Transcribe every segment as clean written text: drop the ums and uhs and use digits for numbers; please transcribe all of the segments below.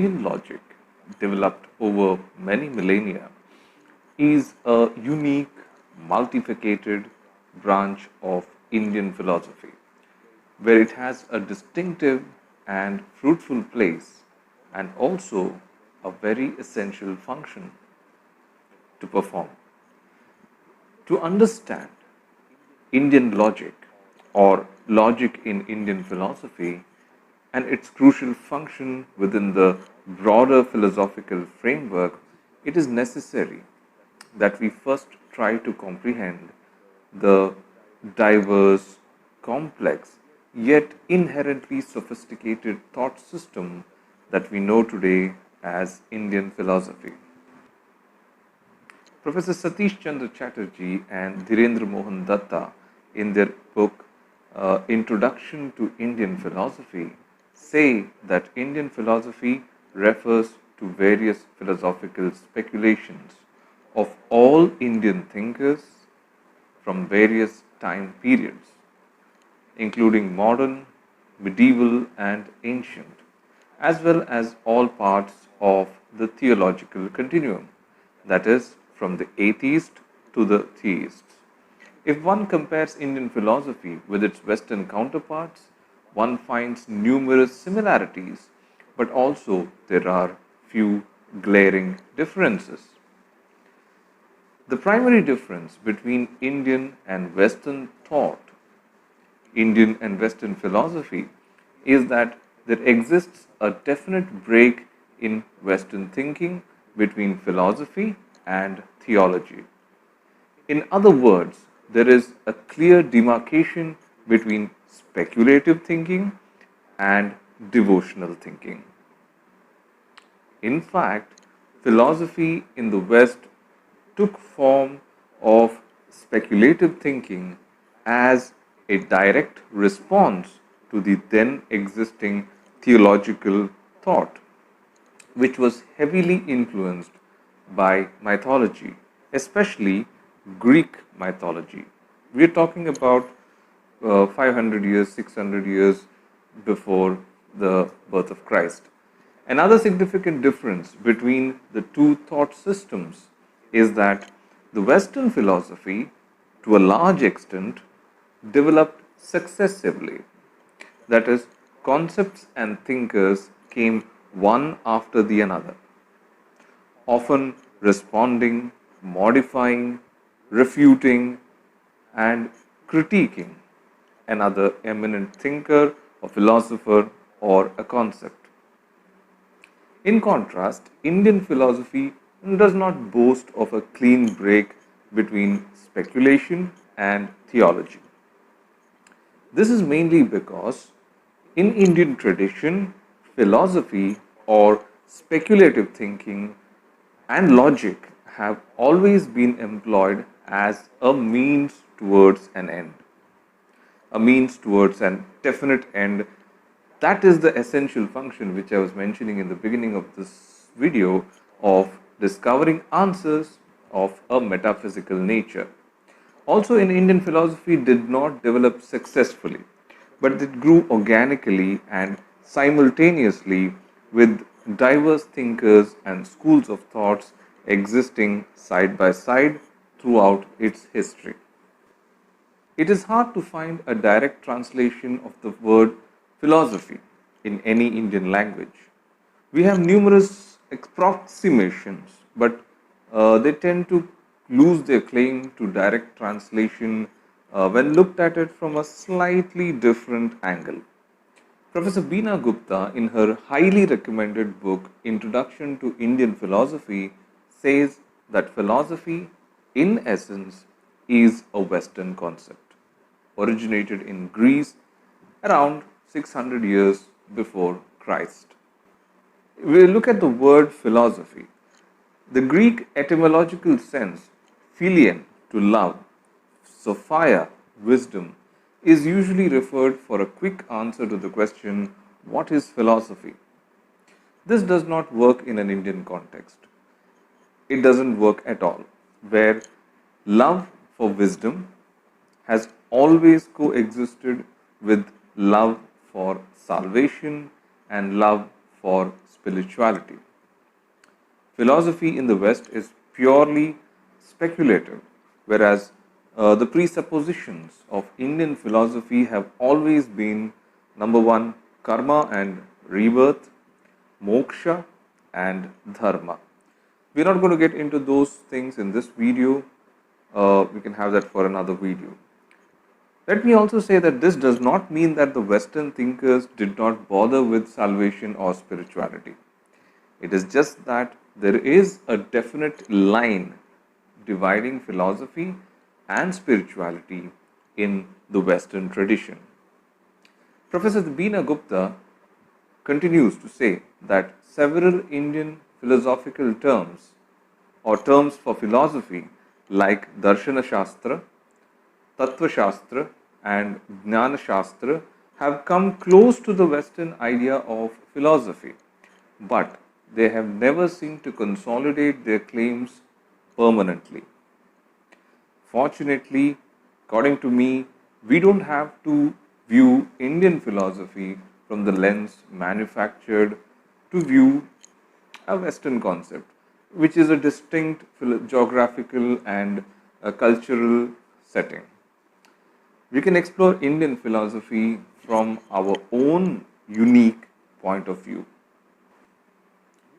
Indian logic, developed over many millennia, is a unique, multifaceted branch of Indian philosophy, where it has a distinctive and fruitful place and also a very essential function to perform. To understand Indian logic or logic in Indian philosophy and its crucial function within the broader philosophical framework, it is necessary that we first try to comprehend the diverse, complex, yet inherently sophisticated thought system that we know today as Indian philosophy. Professor Satish Chandra Chatterjee and Dhirendra Mohan Datta, in their book Introduction to Indian Philosophy, say that Indian philosophy refers to various philosophical speculations of all Indian thinkers from various time periods, including modern, medieval, and ancient, as well as all parts of the theological continuum, that is, from the atheist to the theists. If one compares Indian philosophy with its Western counterparts, one finds numerous similarities, but also there are few glaring differences. The primary difference between Indian and Western thought, Indian and Western philosophy, is that there exists a definite break in Western thinking between philosophy and theology. In other words, there is a clear demarcation between speculative thinking and devotional thinking. In fact, philosophy in the West took form of speculative thinking as a direct response to the then existing theological thought, which was heavily influenced by mythology, especially Greek mythology. We are talking about 500 years, 600 years before the birth of Christ. Another significant difference between the two thought systems is that the Western philosophy, to a large extent, developed successively. That is, concepts and thinkers came one after the another, often responding, modifying, refuting, and critiquing another eminent thinker, a philosopher, or a concept. In contrast, Indian philosophy does not boast of a clean break between speculation and theology. This is mainly because in Indian tradition, philosophy or speculative thinking and logic have always been employed as a means towards an end, a means towards an definite end. That is the essential function which I was mentioning in the beginning of this video of discovering answers of a metaphysical nature. Also, in Indian philosophy did not develop successfully, but it grew organically and simultaneously with diverse thinkers and schools of thoughts existing side by side throughout its history. It is hard to find a direct translation of the word philosophy in any Indian language. We have numerous approximations, but they tend to lose their claim to direct translation when looked at it from a slightly different angle. Professor Beena Gupta, in her highly recommended book Introduction to Indian Philosophy, says that philosophy, in essence, is a Western concept, originated in Greece around 600 years before Christ. We look at the word philosophy. The Greek etymological sense, philien, to love, sophia, wisdom, is usually referred for a quick answer to the question, what is philosophy? This does not work in an Indian context. It doesn't work at all, where love for wisdom has always coexisted with love for salvation and love for spirituality. Philosophy in the West is purely speculative, whereas the presuppositions of Indian philosophy have always been number one, karma and rebirth, moksha and dharma. We're not going to get into those things in this video. We can have that for another video. Let me also say that this does not mean that the Western thinkers did not bother with salvation or spirituality. It is just that there is a definite line dividing philosophy and spirituality in the Western tradition. Professor Bina Gupta continues to say that several Indian philosophical terms or terms for philosophy like Darshana Shastra, Tattva Shastra and Jnana Shastra have come close to the Western idea of philosophy, but they have never seemed to consolidate their claims permanently. Fortunately, according to me, we don't have to view Indian philosophy from the lens manufactured to view a Western concept, which is a distinct geographical and a cultural setting. We can explore Indian philosophy from our own unique point of view.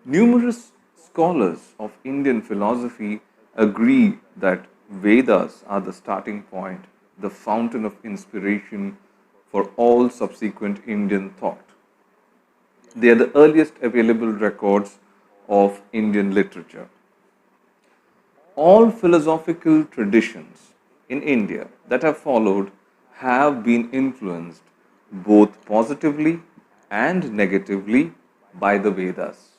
Numerous scholars of Indian philosophy agree that Vedas are the starting point, the fountain of inspiration for all subsequent Indian thought. They are the earliest available records of Indian literature. All philosophical traditions in India that have followed have been influenced both positively and negatively by the Vedas.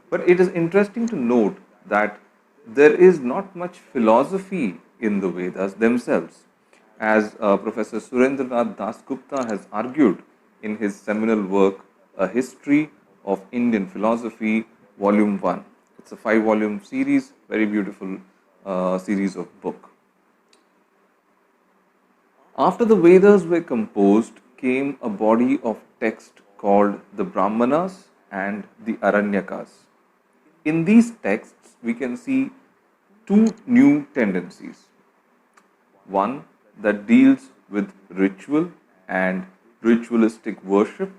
But it is interesting to note that there is not much philosophy in the Vedas themselves, as Professor Surendranath Dasgupta has argued in his seminal work, A History of Indian Philosophy, Volume 1. It's a 5-volume series, very beautiful series of book. After the Vedas were composed, came a body of text called the Brahmanas and the Aranyakas. In these texts, we can see two new tendencies. One that deals with ritual and ritualistic worship,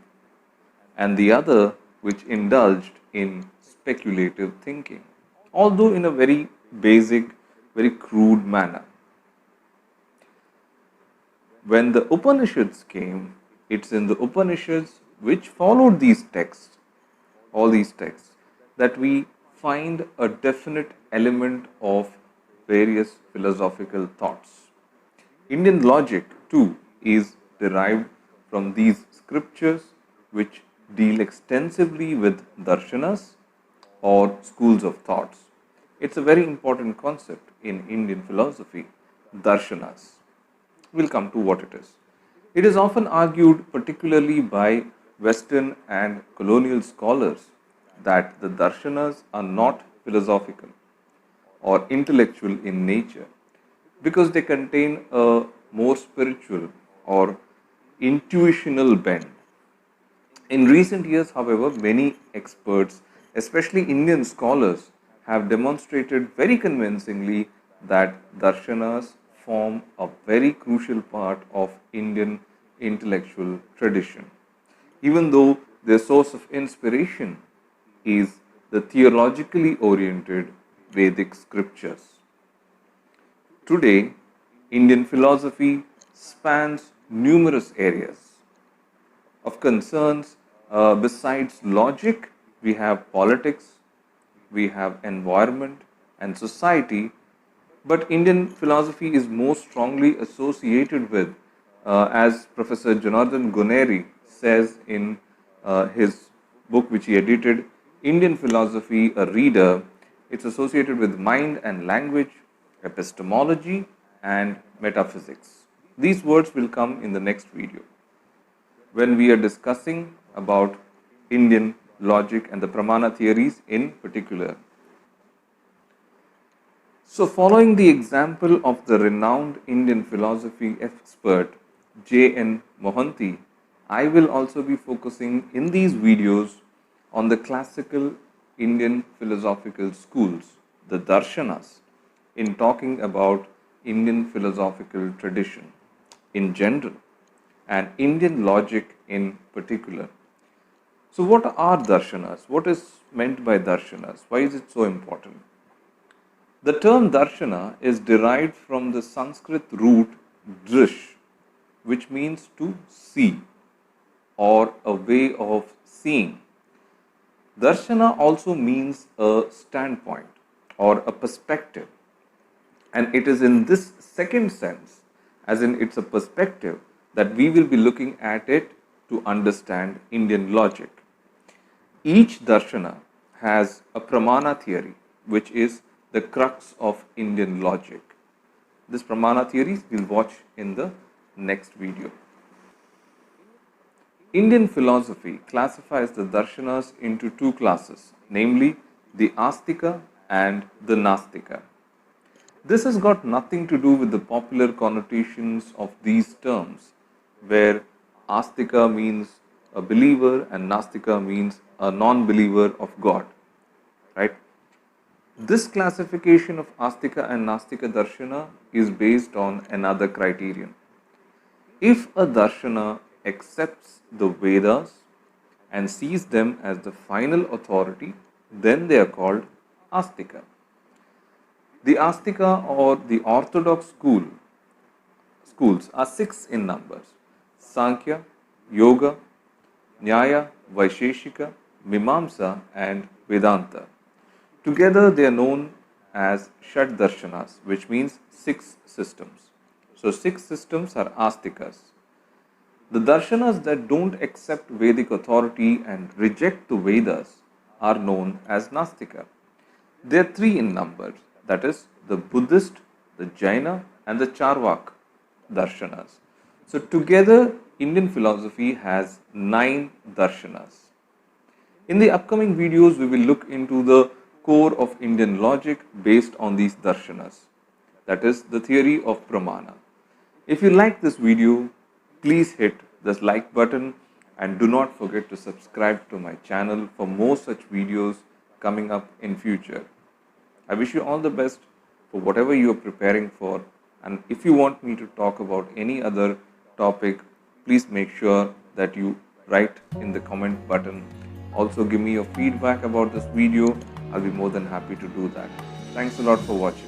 and the other which indulged in speculative thinking, although in a very basic, very crude manner. When the Upanishads came, it's in the Upanishads which followed these texts, all these texts, that we find a definite element of various philosophical thoughts. Indian logic too is derived from these scriptures which deal extensively with darshanas or schools of thoughts. It's a very important concept in Indian philosophy, darshanas. We'll come to what it is. It is often argued, particularly by Western and colonial scholars, that the darshanas are not philosophical or intellectual in nature because they contain a more spiritual or intuitional bent. In recent years, however, many experts, especially Indian scholars, have demonstrated very convincingly that darshanas form a very crucial part of Indian intellectual tradition, even though their source of inspiration is the theologically oriented Vedic scriptures. Today, Indian philosophy spans numerous areas of concerns. Besides logic, we have politics, we have environment and society, but Indian philosophy is more strongly associated with, as Professor Jonathan Guneri says in his book which he edited, Indian Philosophy, a Reader, it's associated with mind and language, epistemology and metaphysics. These words will come in the next video when we are discussing about Indian logic and the Pramana theories in particular. So, following the example of the renowned Indian philosophy expert J.N. Mohanty, I will also be focusing in these videos on the classical Indian philosophical schools, the darshanas, in talking about Indian philosophical tradition in general and Indian logic in particular. So, what are darshanas? What is meant by darshanas? Why is it so important? The term darshana is derived from the Sanskrit root drish, which means to see or a way of seeing. Darshana also means a standpoint or a perspective, and it is in this second sense, as in it's a perspective, that we will be looking at it to understand Indian logic. Each darshana has a pramana theory, which is the crux of Indian logic. This pramana theories we'll watch in the next video. Indian philosophy classifies the darshanas into two classes, namely the Astika and the Nastika. This has got nothing to do with the popular connotations of these terms, where Astika means a believer and Nastika means a non-believer of God, right? This classification of Astika and Nastika darshana is based on another criterion. If a darshana accepts the Vedas and sees them as the final authority, then they are called Astika. The Astika or the orthodox schools are 6 in numbers: Sankhya, Yoga, Nyaya, Vaisheshika, Mimamsa and Vedanta. Together they are known as Shad Darshanas, which means 6 systems. So 6 systems are Astikas. The darshanas that don't accept Vedic authority and reject the Vedas are known as Nastika. They are 3 in number, that is the Buddhist, the Jaina and the Charvak darshanas. So together Indian philosophy has 9 darshanas. In the upcoming videos we will look into the core of Indian logic based on these darshanas, that is the theory of pramana. If you like this video, please hit the like button and do not forget to subscribe to my channel for more such videos coming up in future. I wish you all the best for whatever you are preparing for, and if you want me to talk about any other topic, please make sure that you write in the comment button. Also give me your feedback about this video. I'll be more than happy to do that. Thanks a lot for watching.